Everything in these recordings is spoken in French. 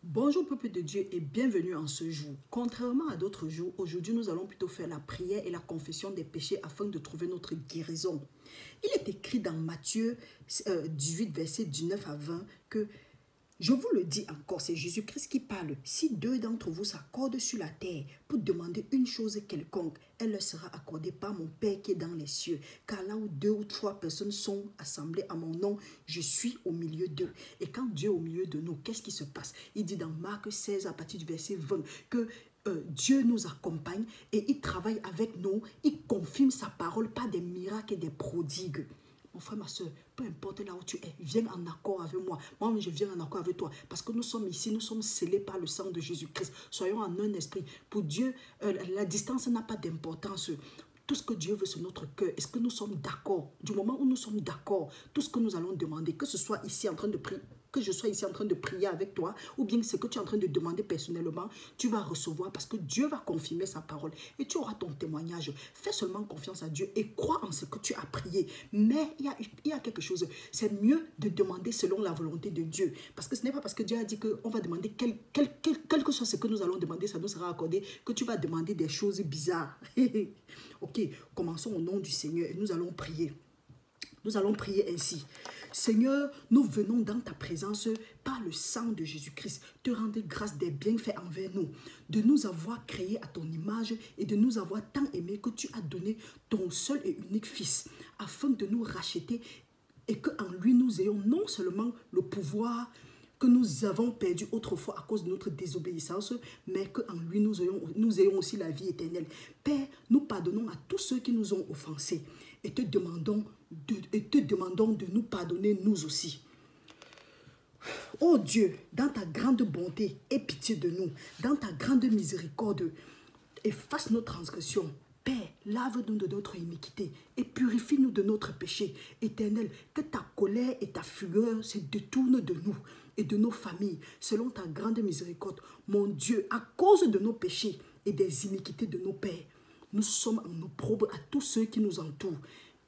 Bonjour peuple de Dieu et bienvenue en ce jour. Contrairement à d'autres jours, aujourd'hui nous allons plutôt faire la prière et la confession des péchés afin de trouver notre guérison. Il est écrit dans Matthieu 18, verset 19 à 20 que je vous le dis encore, c'est Jésus-Christ qui parle. Si deux d'entre vous s'accordent sur la terre pour demander une chose quelconque, elle leur sera accordée par mon Père qui est dans les cieux. Car là où deux ou trois personnes sont assemblées à mon nom, je suis au milieu d'eux. Et quand Dieu est au milieu de nous, qu'est-ce qui se passe? Il dit dans Marc 16 à partir du verset 20 que Dieu nous accompagne et il travaille avec nous. Il confirme sa parole par des miracles et des prodigues. Mon frère, ma soeur, peu importe là où tu es, viens en accord avec moi. Moi, je viens en accord avec toi. Parce que nous sommes ici, nous sommes scellés par le sang de Jésus-Christ. Soyons en un esprit. Pour Dieu, la distance n'a pas d'importance. Tout ce que Dieu veut, c'est notre cœur. Est-ce que nous sommes d'accord? Du moment où nous sommes d'accord, tout ce que nous allons demander, que ce soit ici en train de prier, que je sois ici en train de prier avec toi, ou bien ce que tu es en train de demander personnellement, tu vas recevoir parce que Dieu va confirmer sa parole et tu auras ton témoignage. Fais seulement confiance à Dieu et crois en ce que tu as prié. Mais il y a quelque chose, c'est mieux de demander selon la volonté de Dieu. Parce que ce n'est pas parce que Dieu a dit qu'on va demander, quel que soit ce que nous allons demander, ça nous sera accordé, que tu vas demander des choses bizarres. Ok, commençons au nom du Seigneur et nous allons prier. Nous allons prier ainsi. Seigneur, nous venons dans ta présence par le sang de Jésus-Christ te rendre grâce des bienfaits envers nous, de nous avoir créés à ton image et de nous avoir tant aimés que tu as donné ton seul et unique Fils afin de nous racheter et qu'en lui nous ayons non seulement le pouvoir que nous avons perdu autrefois à cause de notre désobéissance, mais qu'en lui nous ayons aussi la vie éternelle. Père, nous pardonnons à tous ceux qui nous ont offensés et te demandons de nous pardonner nous aussi. Oh Dieu, dans ta grande bonté, aie pitié de nous, dans ta grande miséricorde, efface nos transgressions. Père, lave-nous de notre iniquité et purifie-nous de notre péché. Éternel, que ta colère et ta fureur se détournent de nous et de nos familles, selon ta grande miséricorde. Mon Dieu, à cause de nos péchés et des iniquités de nos pères, nous sommes en opprobre à tous ceux qui nous entourent.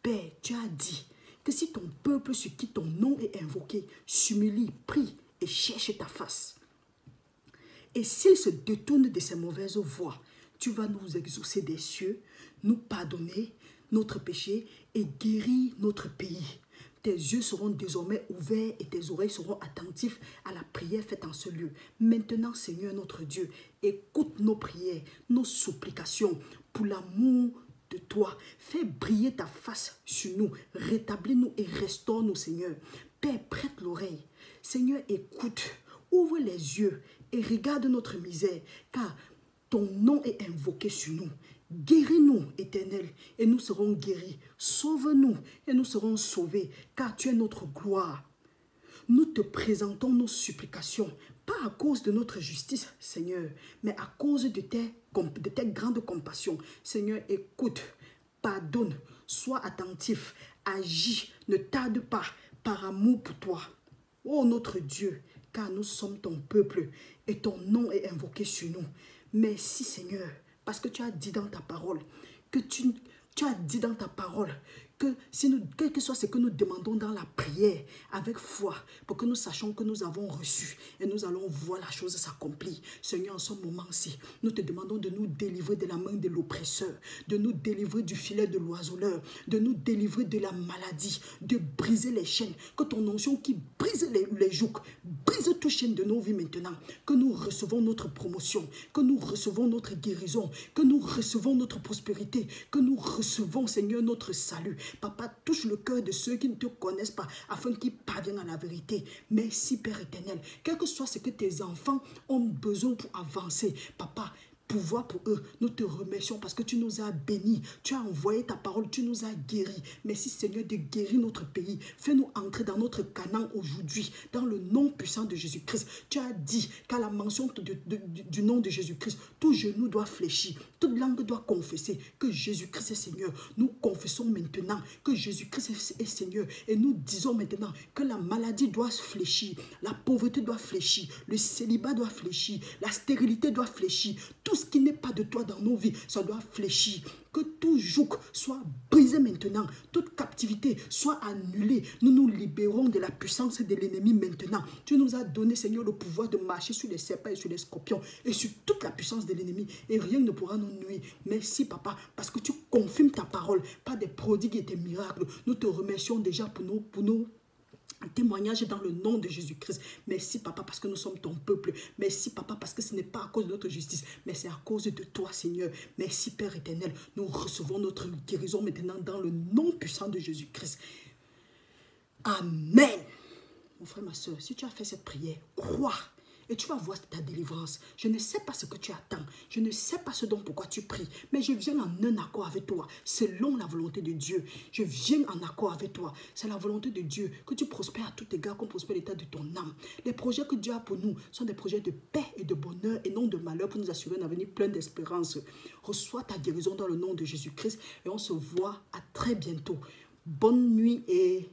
Père, tu as dit que si ton peuple sur qui ton nom est invoqué s'humilie, prie et cherche ta face, et s'il se détourne de ses mauvaises voies, tu vas nous exaucer des cieux, nous pardonner notre péché et guérir notre pays. Tes yeux seront désormais ouverts et tes oreilles seront attentives à la prière faite en ce lieu. Maintenant, Seigneur notre Dieu, écoute nos prières, nos supplications pour l'amour de toi. Fais briller ta face sur nous, rétablis-nous et restaure-nous, Seigneur. Père, prête l'oreille. Seigneur, écoute, ouvre les yeux et regarde notre misère, car ton nom est invoqué sur nous. Guéris-nous, Éternel, et nous serons guéris. Sauve-nous, et nous serons sauvés, car tu es notre gloire. Nous te présentons nos supplications, pas à cause de notre justice, Seigneur, mais à cause de tes grandes compassions. Seigneur, écoute, pardonne, sois attentif, agis, ne tarde pas, par amour pour toi. Ô notre Dieu, car nous sommes ton peuple, et ton nom est invoqué sur nous. Merci Seigneur, parce que tu as dit dans ta parole, que tu as dit dans ta parole, que quel que soit ce que nous demandons dans la prière, avec foi, pour que nous sachions que nous avons reçu, et nous allons voir la chose s'accomplir. Seigneur, en ce moment-ci, nous te demandons de nous délivrer de la main de l'oppresseur, de nous délivrer du filet de l'oiseleur, de nous délivrer de la maladie, de briser les chaînes, que ton onction qui brise les jougs, brise toute chaîne de nos vies maintenant, que nous recevons notre promotion, que nous recevons notre guérison, que nous recevons notre prospérité, que nous recevons, Seigneur, notre salut. Papa, touche le cœur de ceux qui ne te connaissent pas, afin qu'ils parviennent à la vérité. Merci, Père éternel. Quel que soit ce que tes enfants ont besoin pour avancer, Papa, pouvoir pour eux, nous te remercions parce que tu nous as bénis, tu as envoyé ta parole, tu nous as guéris. Merci Seigneur de guérir notre pays. Fais-nous entrer dans notre Canaan aujourd'hui, dans le nom puissant de Jésus-Christ. Tu as dit qu'à la mention du nom de Jésus-Christ, tout genou doit fléchir, toute langue doit confesser que Jésus-Christ est Seigneur. Nous confessons maintenant que Jésus-Christ est Seigneur et nous disons maintenant que la maladie doit fléchir, la pauvreté doit fléchir, le célibat doit fléchir, la stérilité doit fléchir, tout ce qui n'est pas de toi dans nos vies, ça doit fléchir. Que tout joug soit brisé brisée maintenant. Toute captivité soit annulée. Nous nous libérons de la puissance de l'ennemi maintenant. Tu nous as donné, Seigneur, le pouvoir de marcher sur les serpents et sur les scorpions et sur toute la puissance de l'ennemi. Et rien ne pourra nous nuire. Merci, Papa, parce que tu confirmes ta parole par des prodigues et des miracles. Nous te remercions déjà pour nos témoignage dans le nom de Jésus-Christ. Merci, Papa, parce que nous sommes ton peuple. Merci, Papa, parce que ce n'est pas à cause de notre justice, mais c'est à cause de toi, Seigneur. Merci, Père éternel. Nous recevons notre guérison maintenant dans le nom puissant de Jésus-Christ. Amen. Mon frère, ma soeur, si tu as fait cette prière, crois. Et tu vas voir ta délivrance. Je ne sais pas ce que tu attends. Je ne sais pas ce dont pourquoi tu pries. Mais je viens en un accord avec toi. Selon la volonté de Dieu. Je viens en accord avec toi. C'est la volonté de Dieu. Que tu prospères à tout égard. Qu'on prospère l'état de ton âme. Les projets que Dieu a pour nous sont des projets de paix et de bonheur. Et non de malheur. Pour nous assurer un avenir plein d'espérance. Reçois ta guérison dans le nom de Jésus-Christ. Et on se voit à très bientôt. Bonne nuit et